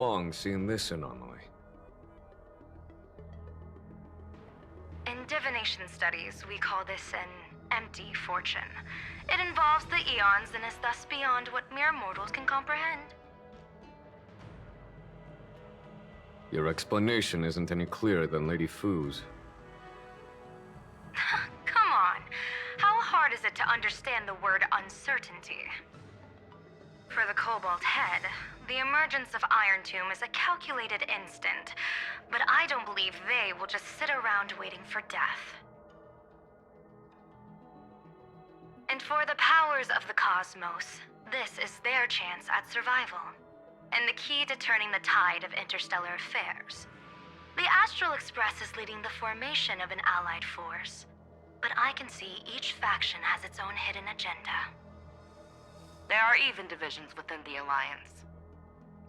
Long seen this anomaly. In divination studies, we call this an empty fortune. It involves the eons and is thus beyond what mere mortals can comprehend. Your explanation isn't any clearer than Lady Fu's. Come on. How hard is it to understand the word uncertainty? For the Cobalt Head, the emergence of Iron Tomb is a calculated instant, but I don't believe they will just sit around waiting for death. And for the powers of the cosmos, this is their chance at survival, and the key to turning the tide of interstellar affairs. The Astral Express is leading the formation of an allied force, but I can see each faction has its own hidden agenda. There are even divisions within the Alliance,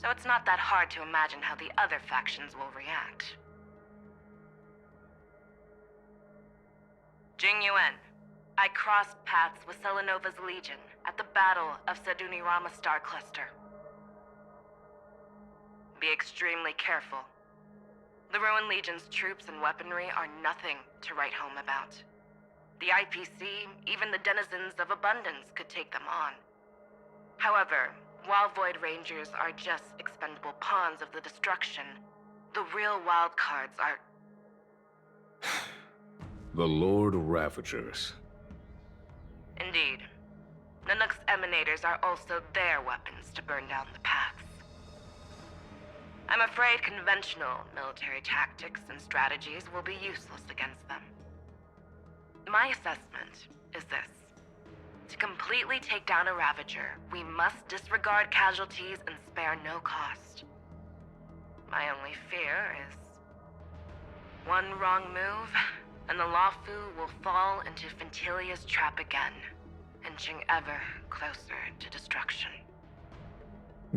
so it's not that hard to imagine how the other factions will react. Jing Yuan, I crossed paths with Selenova's Legion at the Battle of Sadunirama Star Cluster. Be extremely careful. The Ruin Legion's troops and weaponry are nothing to write home about. The IPC, even the denizens of Abundance, could take them on. However, while Void Rangers are just expendable pawns of the destruction, the real wild cards are... The Lord Ravagers. Indeed. Nanook's emanators are also their weapons to burn down the paths. I'm afraid conventional military tactics and strategies will be useless against them. My assessment is this. To completely take down a Ravager, we must disregard casualties and spare no cost. My only fear is... one wrong move, and the Luofu will fall into Fintilia's trap again, inching ever closer to destruction.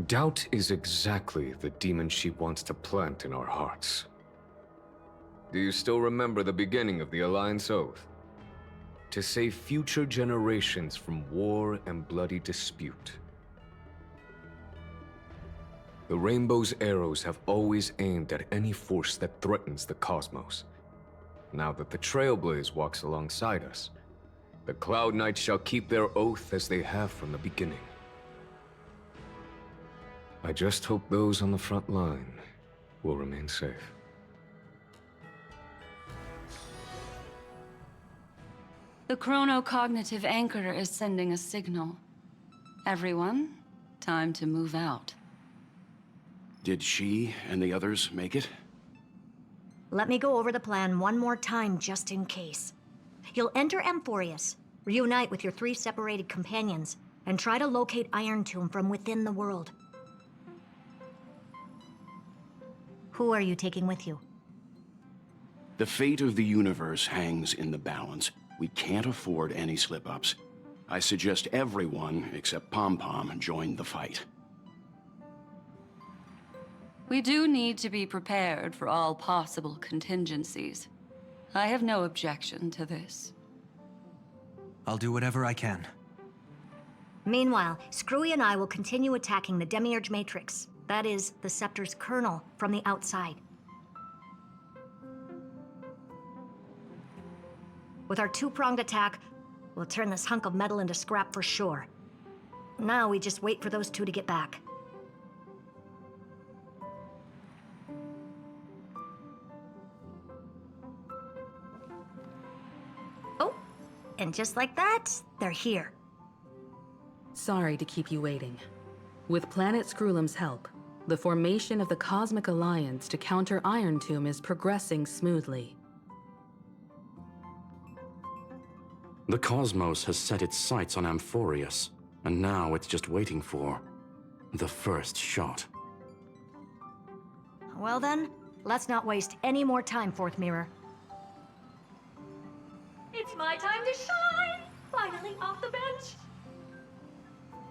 Doubt is exactly the demon she wants to plant in our hearts. Do you still remember the beginning of the Alliance Oath? To save future generations from war and bloody dispute. The Rainbow's arrows have always aimed at any force that threatens the cosmos. Now that the Trailblaze walks alongside us, the Cloud Knights shall keep their oath as they have from the beginning. I just hope those on the front line will remain safe. The chronocognitive anchor is sending a signal. Everyone, time to move out. Did she and the others make it? Let me go over the plan one more time just in case. You'll enter Amphorius, reunite with your 3 separated companions, and try to locate Iron Tomb from within the world. Who are you taking with you? The fate of the universe hangs in the balance. We can't afford any slip-ups. I suggest everyone, except Pom-Pom, join the fight. We do need to be prepared for all possible contingencies. I have no objection to this. I'll do whatever I can. Meanwhile, Screwy and I will continue attacking the Demiurge Matrix. That is, the Scepter's kernel, from the outside. With our 2-pronged attack, we'll turn this hunk of metal into scrap for sure. Now we just wait for those 2 to get back. Oh, and just like that, they're here. Sorry to keep you waiting. With Planet Screwlum's help, the formation of the Cosmic Alliance to counter Iron Tomb is progressing smoothly. The cosmos has set its sights on Amphorius, and now it's just waiting for the first shot. Well then, let's not waste any more time, Fourth Mirror. It's my time to shine! Finally off the bench!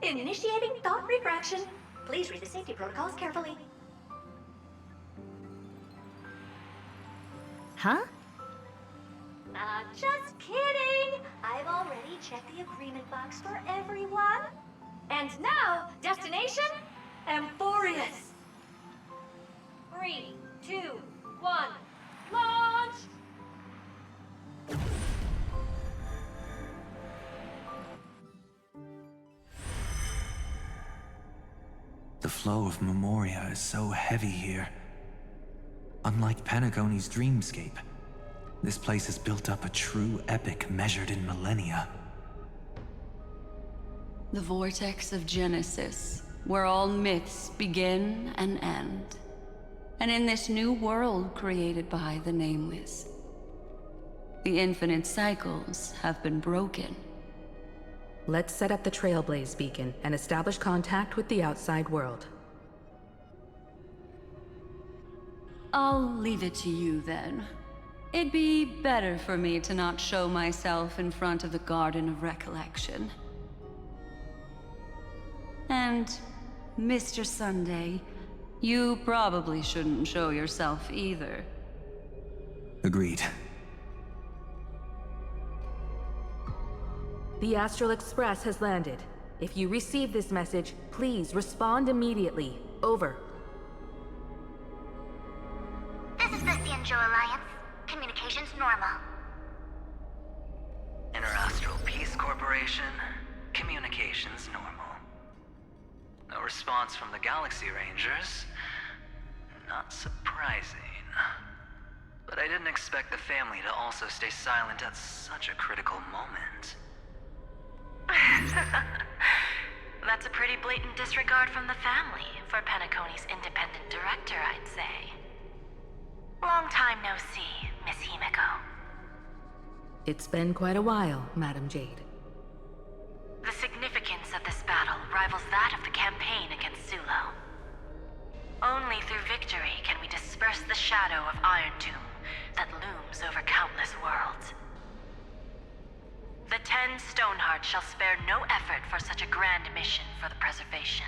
Initiating thought refraction. Please read the safety protocols carefully. Huh? Just kidding! I've already checked the agreement box for everyone. And now, destination? Amphorius! 3, 2, 1, launch! The flow of Memoria is so heavy here. Unlike Pentagoni's dreamscape, this place has built up a true epic measured in millennia. The vortex of Genesis, where all myths begin and end. And in this new world created by the Nameless, the infinite cycles have been broken. Let's set up the Trailblaze beacon and establish contact with the outside world. I'll leave it to you then. It'd be better for me to not show myself in front of the Garden of Recollection. And, Mr. Sunday, you probably shouldn't show yourself either. Agreed. The Astral Express has landed. If you receive this message, please respond immediately. Over. This is the Xianzhou Alliance. Communications normal. Interastral Peace Corporation. Communications normal. No response from the Galaxy Rangers. Not surprising. But I didn't expect the family to also stay silent at such a critical moment. That's a pretty blatant disregard from the family for Pentagoni's independent director, I'd say. Long time no see, Miss Himeko. It's been quite a while, Madam Jade. The significance of this battle rivals that of the campaign against Sulo. Only through victory can we disperse the shadow of Iron Tomb that looms over countless worlds. The 10 Stonehearts shall spare no effort for such a grand mission for the preservation.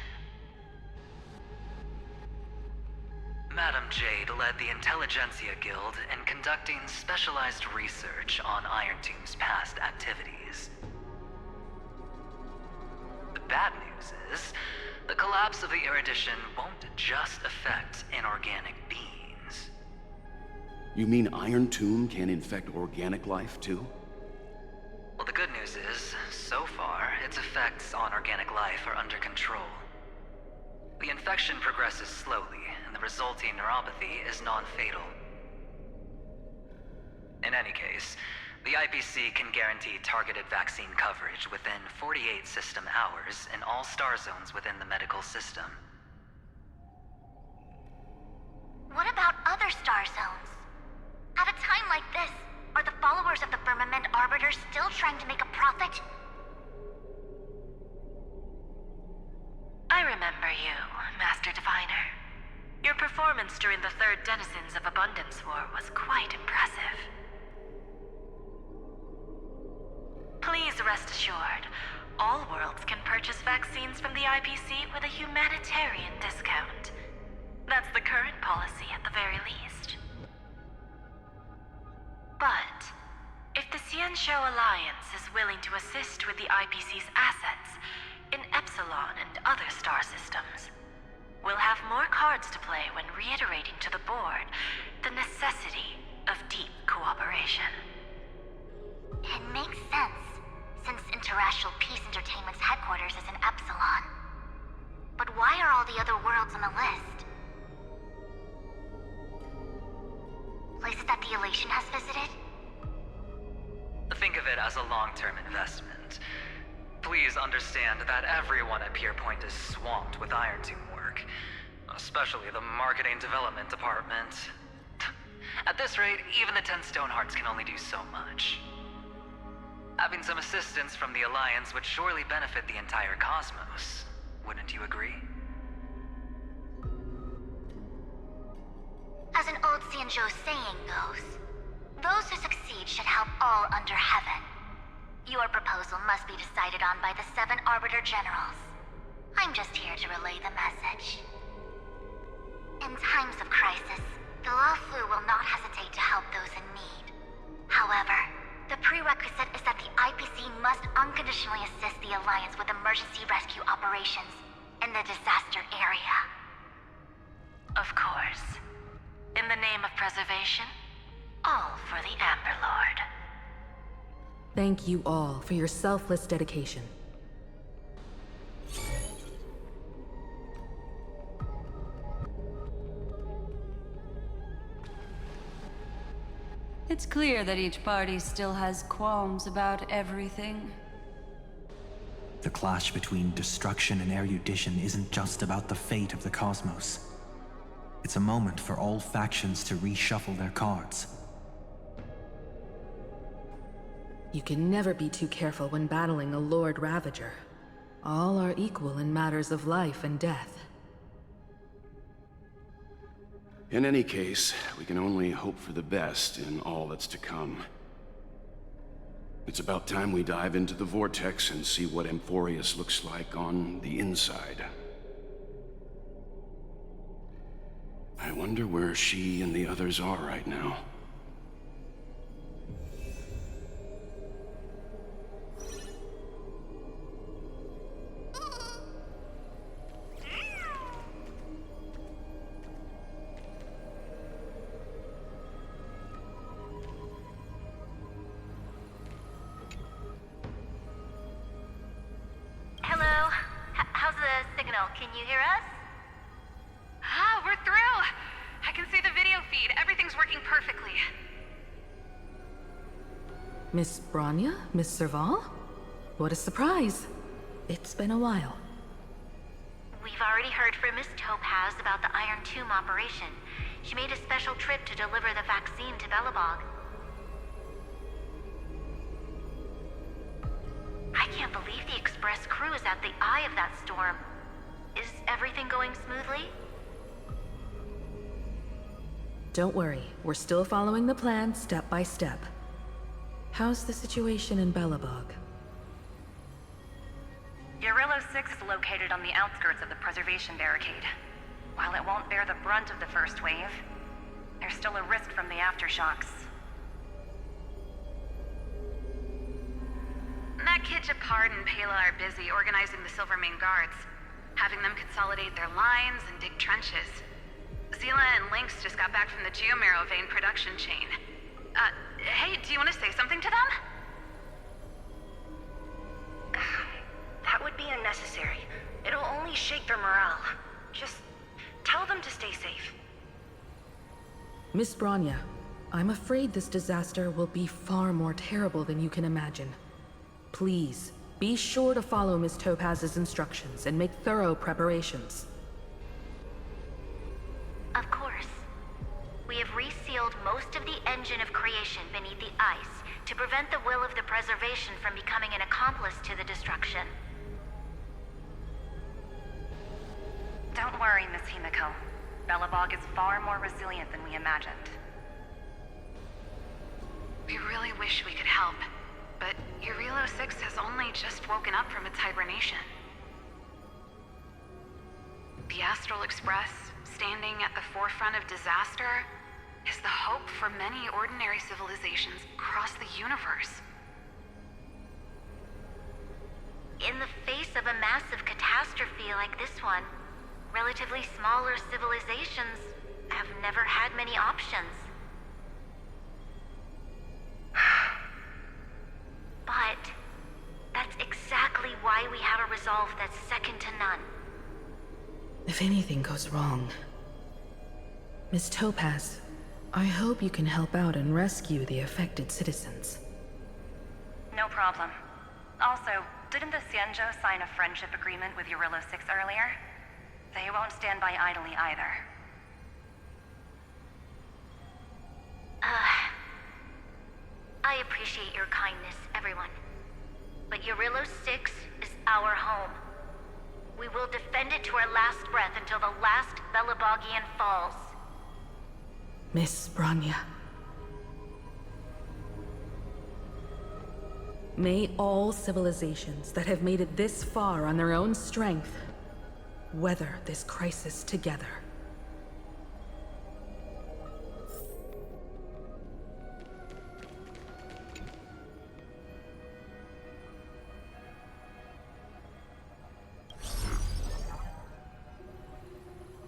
Madam Jade led the Intelligentsia Guild in conducting specialized research on Iron Tomb's past activities. The bad news is, the collapse of the Erudition won't just affect inorganic beings. You mean Iron Tomb can infect organic life, too? Well, the good news is, so far, its effects on organic life are under control. The infection progresses slowly, and the resulting neuropathy is non-fatal. In any case, the IPC can guarantee targeted vaccine coverage within 48 system hours in all star zones within the medical system. What about other star zones? At a time like this, are the followers of the Firmament Arbiter still trying to make a profit? I remember you, Master Diviner. Your performance during the Third Denizens of Abundance War was quite impressive. Please rest assured, all worlds can purchase vaccines from the IPC with a humanitarian discount. That's the current policy at the very least. But, if the Xianzhou Alliance is willing to assist with the IPC's assets in Epsilon and other star systems, we'll have more cards to play when reiterating to the board the necessity of deep cooperation. It makes sense, since Interastral Peace Entertainment's headquarters is in Epsilon. But why are all the other worlds on the list? Places that the Elation has visited? Think of it as a long-term investment. Please understand that everyone at Pierpoint is swamped with Iron Tomb work, especially the marketing development department. At this rate, even the 10 Stonehearts can only do so much. Having some assistance from the Alliance would surely benefit the entire cosmos. Wouldn't you agree? As an old Xianzhou saying goes, those who succeed should help all under heaven. Your proposal must be decided on by the 7 Arbiter Generals. I'm just here to relay the message. In times of crisis, the Luofu will not hesitate to help those in need. However, the prerequisite is that the IPC must unconditionally assist the Alliance with emergency rescue operations in the disaster area. Of course. name of preservation, all for the Amber Lord. Thank you all for your selfless dedication. It's clear that each party still has qualms about everything. The clash between destruction and erudition isn't just about the fate of the cosmos. It's a moment for all factions to reshuffle their cards. You can never be too careful when battling a Lord Ravager. All are equal in matters of life and death. In any case, we can only hope for the best in all that's to come. It's about time we dive into the vortex and see what Amphorius looks like on the inside. I wonder where she and the others are right now. Hello? How's the signal? Can you hear us? Ah, we're through! I can see the video feed. Everything's working perfectly. Miss Bronya? Miss Serval? What a surprise. It's been a while. We've already heard from Miss Topaz about the Iron Tomb operation. She made a special trip to deliver the vaccine to Belobog. I can't believe the Express crew is at the eye of that storm. Is everything going smoothly? Don't worry, we're still following the plan step by step. How's the situation in Belobog? Urillo 6 is located on the outskirts of the preservation barricade. While it won't bear the brunt of the first wave, there's still a risk from the aftershocks. That kid Japard and Pela are busy organizing the Silvermane guards, having them consolidate their lines and dig trenches. Zila and Lynx just got back from the Geomarrow vein production chain. Hey, do you want to say something to them? That would be unnecessary. It'll only shake their morale. Just tell them to stay safe. Miss Bronya, I'm afraid this disaster will be far more terrible than you can imagine. Please, be sure to follow Miss Topaz's instructions and make thorough preparations. Of course. We have resealed most of the engine of creation beneath the ice to prevent the will of the preservation from becoming an accomplice to the destruction. Don't worry, Miss Himiko. Belobog is far more resilient than we imagined. We really wish we could help, but Urillo 6 has only just woken up from its hibernation. The Astral Express, standing at the forefront of disaster, is the hope for many ordinary civilizations across the universe. In the face of a massive catastrophe like this one, relatively smaller civilizations have never had many options. But that's exactly why we have a resolve that's second to none. If anything goes wrong... Miss Topaz, I hope you can help out and rescue the affected citizens. No problem. Also, didn't the Xianzhou sign a friendship agreement with Urillo 6 earlier? They won't stand by idly either. I appreciate your kindness, everyone. But Urillo 6 is our home. We will defend it to our last breath until the last Belobogian falls. Miss Bronya. May all civilizations that have made it this far on their own strength weather this crisis together.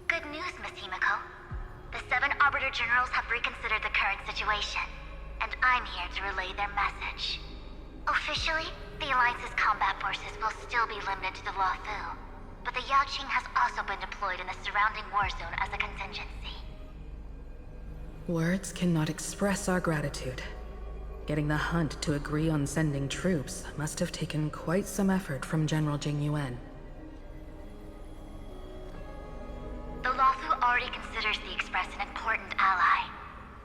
Good news, Miss Himiko. The 7 Arbiter Generals generals have reconsidered the current situation, and I'm here to relay their message. Officially, the Alliance's combat forces will still be limited to the Luofu, but the Yaqing has also been deployed in the surrounding war zone as a contingency. Words cannot express our gratitude. Getting the Hunt to agree on sending troops must have taken quite some effort from General Jing Yuan. The Luofu already considers the Express an important ally.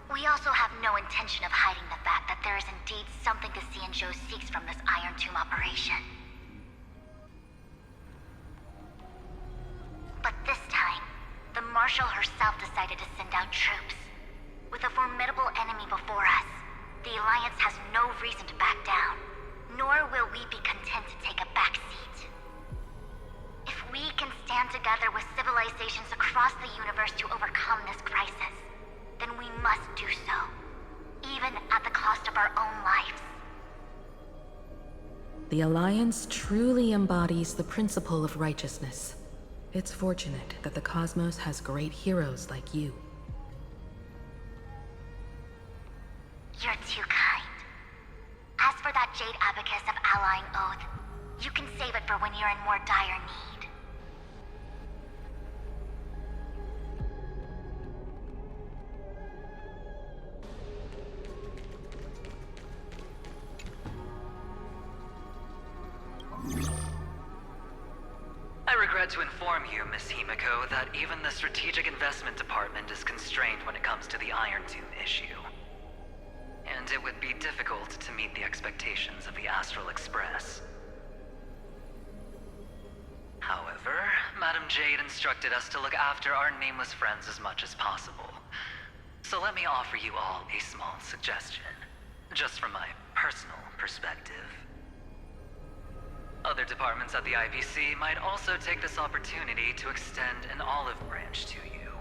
We also have no intention of hiding the fact that there is indeed something the Xianzhou seeks from this Iron Tomb operation. But this time, the Marshal herself decided to send out troops. With a formidable enemy before us, the Alliance has no reason to back down, nor will we be content to take a back seat. If we can stand together with civilizations across the universe to overcome this crisis, then we must do so, even at the cost of our own lives. The Alliance truly embodies the principle of righteousness. It's fortunate that the cosmos has great heroes like you. You're too kind. As for that Jade Abacus of Allying Oath, you can save it for when you're in more dire need. I regret to inform you, Miss Himiko, that even the Strategic Investment Department is constrained when it comes to the Iron Tomb issue. And it would be difficult to meet the expectations of the Astral Express. However, Madam Jade instructed us to look after our nameless friends as much as possible. So let me offer you all a small suggestion, just from my personal perspective. Other departments at the IPC might also take this opportunity to extend an olive branch to you.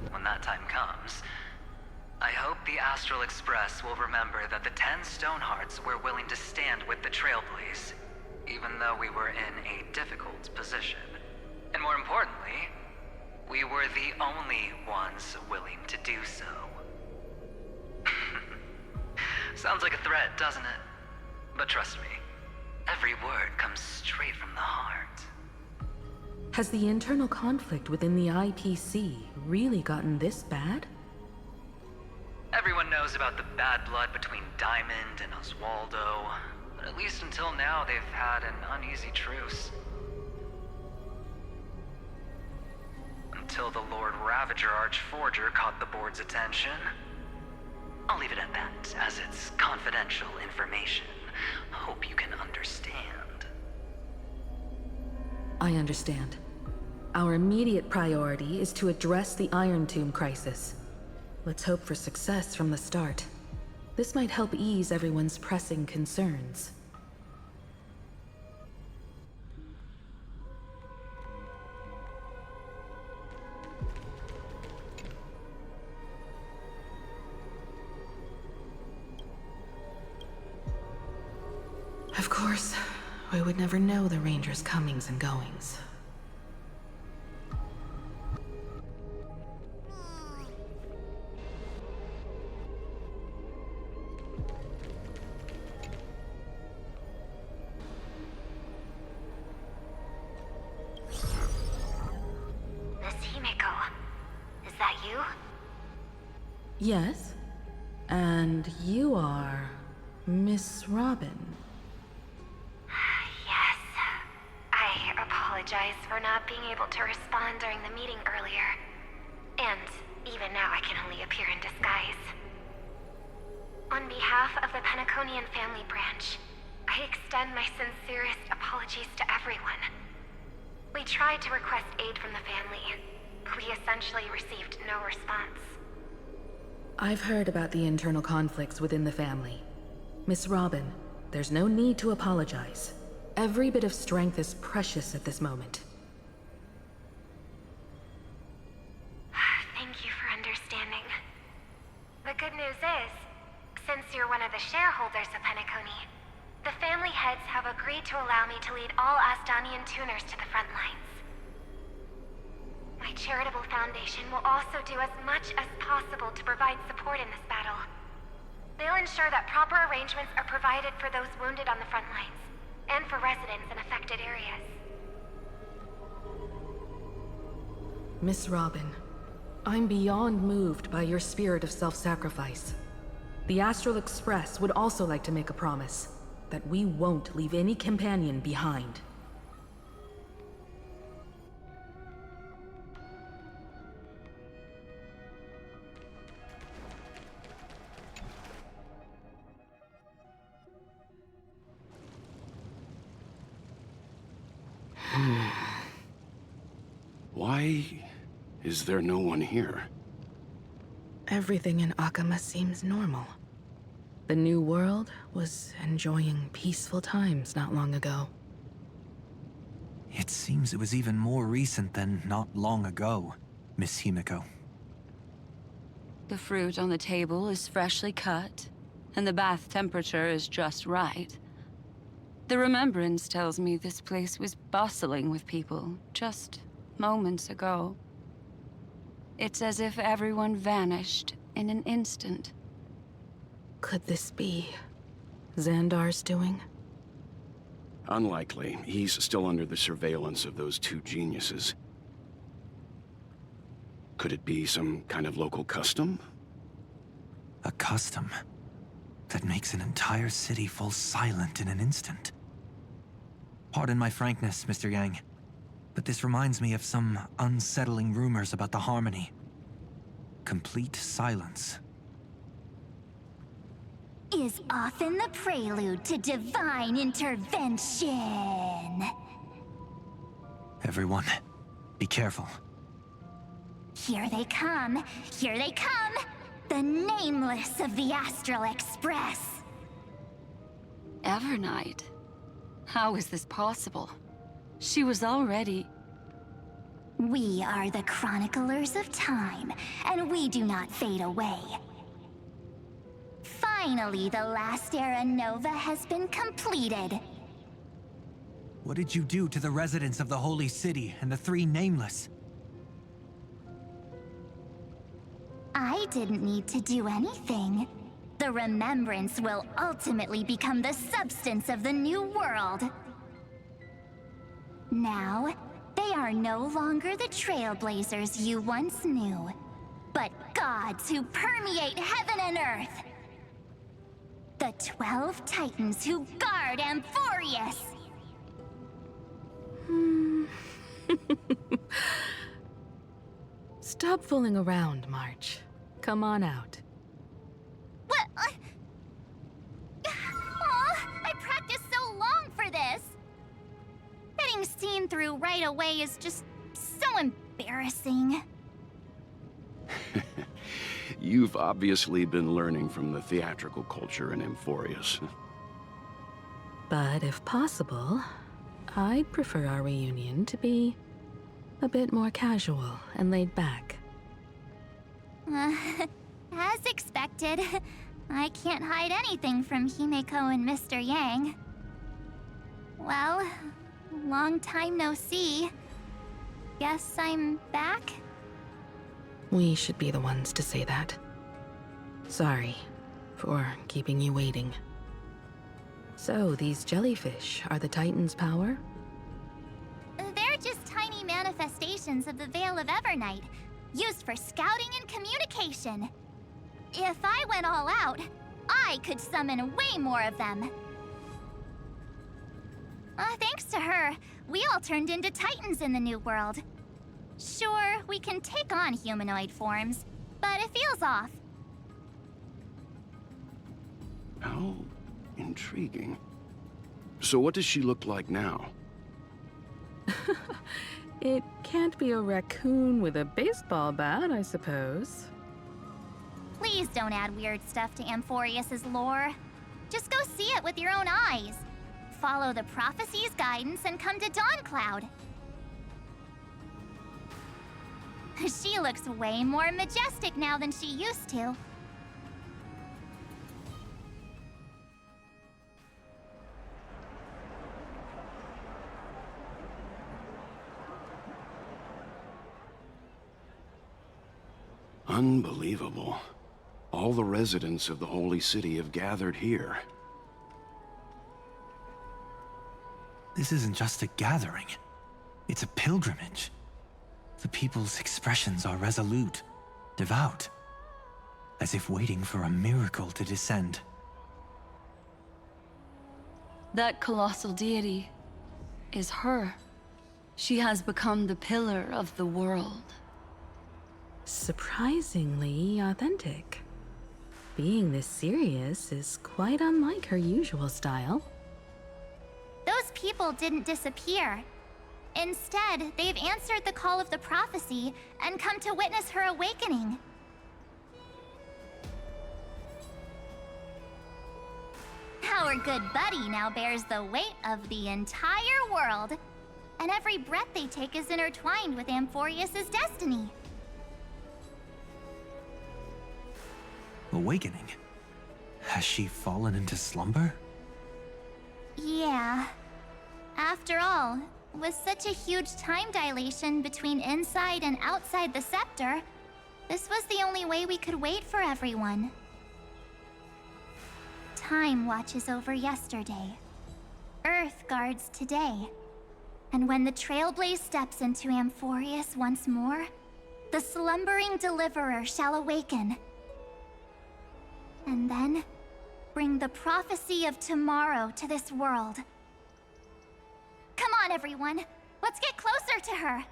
When that time comes, I hope the Astral Express will remember that the 10 Stonehearts were willing to stand with the Trailblaze, even though we were in a difficult position. And more importantly, we were the only ones willing to do so. Sounds like a threat, doesn't it? But trust me, every word comes straight from the heart. Has the internal conflict within the IPC really gotten this bad? Everyone knows about the bad blood between Diamond and Oswaldo, but at least until now they've had an uneasy truce. Until the Lord Ravager Archforger caught the board's attention. I'll leave it at that, as it's confidential information. Hope you can understand. I understand. Our immediate priority is to address the Iron Tomb crisis. Let's hope for success from the start. This might help ease everyone's pressing concerns. Of course, we would never know the Ranger's comings and goings. Miss Himiko, is that you? Yes? And you are Miss Robin. Yes. I apologize for not being able to respond during the meeting earlier. And even now I can only appear in disguise. On behalf of the Penaconian family branch, I extend my sincerest apologies to everyone. We tried to request aid from the family, but we essentially received no response. I've heard about the internal conflicts within the family. Miss Robin, there's no need to apologize. Every bit of strength is precious at this moment. Thank you for understanding. The good news is, since you're one of the shareholders of Penacony, the family heads have agreed to allow me to lead all Astanian tuners to the front lines. My charitable foundation will also do as much as possible to provide support in this battle. They'll ensure that proper arrangements are provided for those wounded on the front lines, and for residents in affected areas. Miss Robin, I'm beyond moved by your spirit of self-sacrifice. The Astral Express would also like to make a promise that we won't leave any companion behind. Why is there no one here? Everything in Akama seems normal. The New World was enjoying peaceful times not long ago. It seems it was even more recent than not long ago, Miss Himiko. The fruit on the table is freshly cut, and the bath temperature is just right. The remembrance tells me this place was bustling with people just moments ago. It's as if everyone vanished in an instant. Could this be Xandar's doing? Unlikely. He's still under the surveillance of those two geniuses. Could it be some kind of local custom? A custom that makes an entire city fall silent in an instant. Pardon my frankness, Mr. Yang, but this reminds me of some unsettling rumors about the Harmony. Complete silence. Is often the prelude to divine intervention. Everyone, be careful. Here they come! Here they come! The Nameless of the Astral Express! Evernight? How is this possible? She was already... We are the Chroniclers of Time, and we do not fade away. Finally, the last era Nova has been completed. What did you do to the residents of the Holy City and the three Nameless? I didn't need to do anything. The remembrance will ultimately become the substance of the new world. Now, they are no longer the Trailblazers you once knew, but gods who permeate heaven and earth. The 12 Titans who guard Amphorius! Stop fooling around, March. Come on out. What? I practiced so long for this! Getting seen through right away is just so embarrassing. You've obviously been learning from the theatrical culture in Amphorius. But if possible, I'd prefer our reunion to be a bit more casual and laid back. As expected, I can't hide anything from Himeko and Mr. Yang. Well, long time no see. Guess I'm back? We should be the ones to say that. Sorry for keeping you waiting. So, these jellyfish are the Titan's power? They're just tiny manifestations of the Veil of Evernight, used for scouting and communication. If I went all out, I could summon way more of them. Thanks to her, we all turned into Titans in the New World. Sure, we can take on humanoid forms, but it feels off. How intriguing. So what does she look like now? It can't be a raccoon with a baseball bat, I suppose. Please don't add weird stuff to Amphorius's lore. Just go see it with your own eyes. Follow the prophecy's guidance and come to Dawncloud. She looks way more majestic now than she used to. Unbelievable. All the residents of the Holy City have gathered here. This isn't just a gathering. It's a pilgrimage. The people's expressions are resolute, devout, as if waiting for a miracle to descend. That colossal deity is her. She has become the pillar of the world. Surprisingly authentic. Being this serious is quite unlike her usual style. Those people didn't disappear. Instead, they've answered the call of the prophecy and come to witness her awakening. Our good buddy now bears the weight of the entire world. And every breath they take is intertwined with Amphorius' destiny. Awakening? Has she fallen into slumber? Yeah. After all, with such a huge time dilation between inside and outside the scepter, this was the only way we could wait for everyone. Time watches over yesterday. Earth guards today. And when the Trailblaze steps into Amphorius once more, the slumbering deliverer shall awaken. And then, bring the prophecy of tomorrow to this world. Come on, everyone. Let's get closer to her.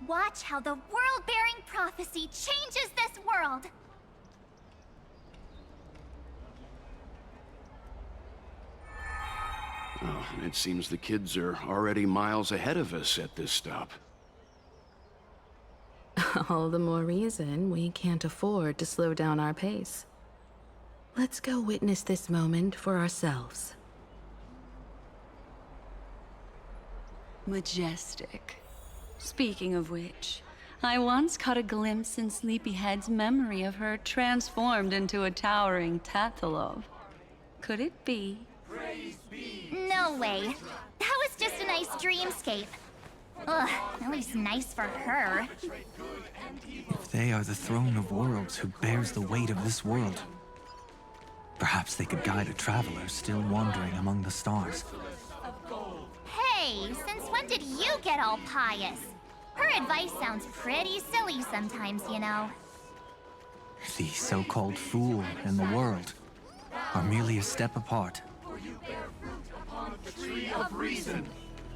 Watch how the world-bearing prophecy changes this world. Oh, it seems the kids are already miles ahead of us at this stop. All the more reason we can't afford to slow down our pace. Let's go witness this moment for ourselves. Majestic. Speaking of which, I once caught a glimpse in Sleepyhead's memory of her transformed into a towering Tathalov. Could it be? No way. That was just a nice dreamscape. Ugh, at least nice for her. If they are the throne of worlds who bears the weight of this world, perhaps they could guide a traveler still wandering among the stars. Hey, since when did you get all pious? Her advice sounds pretty silly sometimes, you know. The so-called fool and the world are merely a step apart. For you bear fruit upon the tree of reason,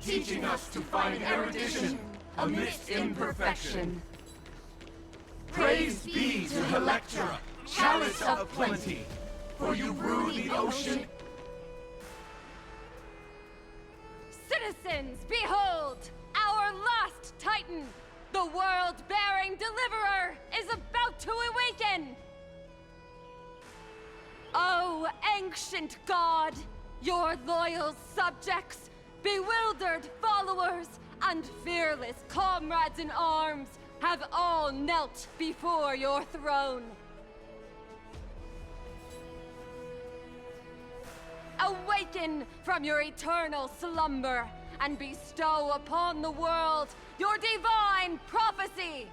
teaching us to find erudition amidst imperfection. Praise be to Helectra, chalice of plenty, for you brew the ocean. Citizens, behold! Our last Titan, the world-bearing deliverer, is about to awaken! Oh, ancient god! Your loyal subjects, bewildered followers, and fearless comrades in arms have all knelt before your throne. Awaken from your eternal slumber and bestow upon the world your divine prophecy!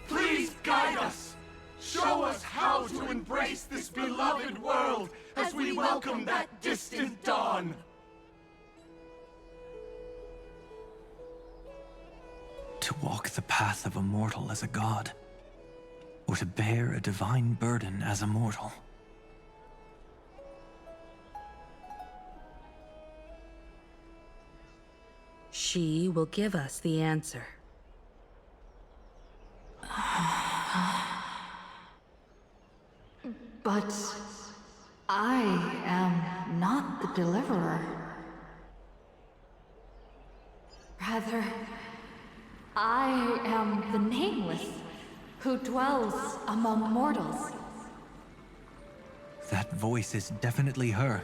Please guide us! Show us how to embrace this beloved world as we welcome that distant dawn! To walk the path of a mortal as a god, or to bear a divine burden as a mortal. She will give us the answer. But I am not the deliverer. Rather, I am the Nameless, who dwells among mortals. That voice is definitely her.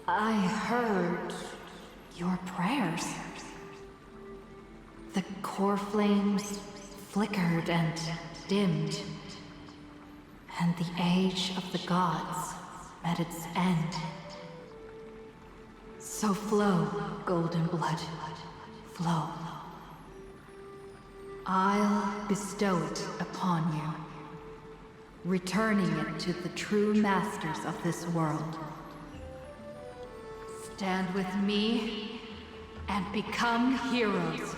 I heard your prayers. The core flames flickered and dimmed, and the age of the gods met its end. So flow, golden blood. flow. I'll bestow it upon you, returning it to the true masters of this world. Stand with me and become heroes.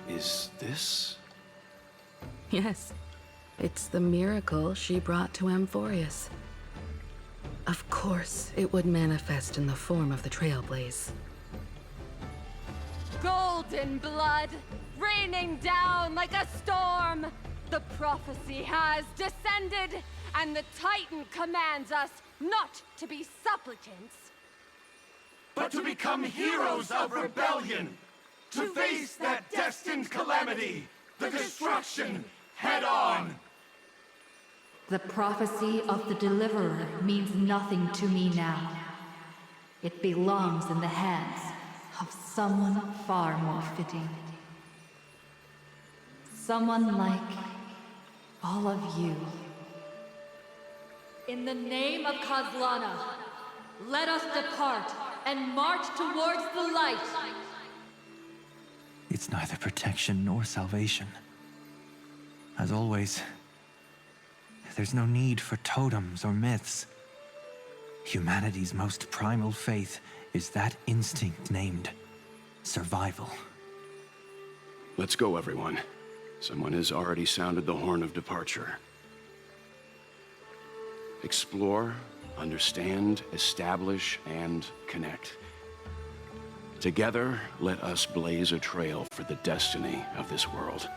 Is this? Yes. It's the miracle she brought to Amphorius. Of course, it would manifest in the form of the Trailblaze. Golden blood, raining down like a storm. The prophecy has descended, and the Titan commands us not to be supplicants, but to become heroes of rebellion, to face that destined calamity, the destruction, head on. The prophecy of the Deliverer means nothing to me now. It belongs in the hands of someone far more fitting. Someone like all of you. In the name of Kozlana, let us depart and march towards the light. It's neither protection nor salvation. As always, there's no need for totems or myths. Humanity's most primal faith is that instinct named survival. Let's go, everyone. Someone has already sounded the horn of departure. Explore, understand, establish, and connect. Together, let us blaze a trail for the destiny of this world.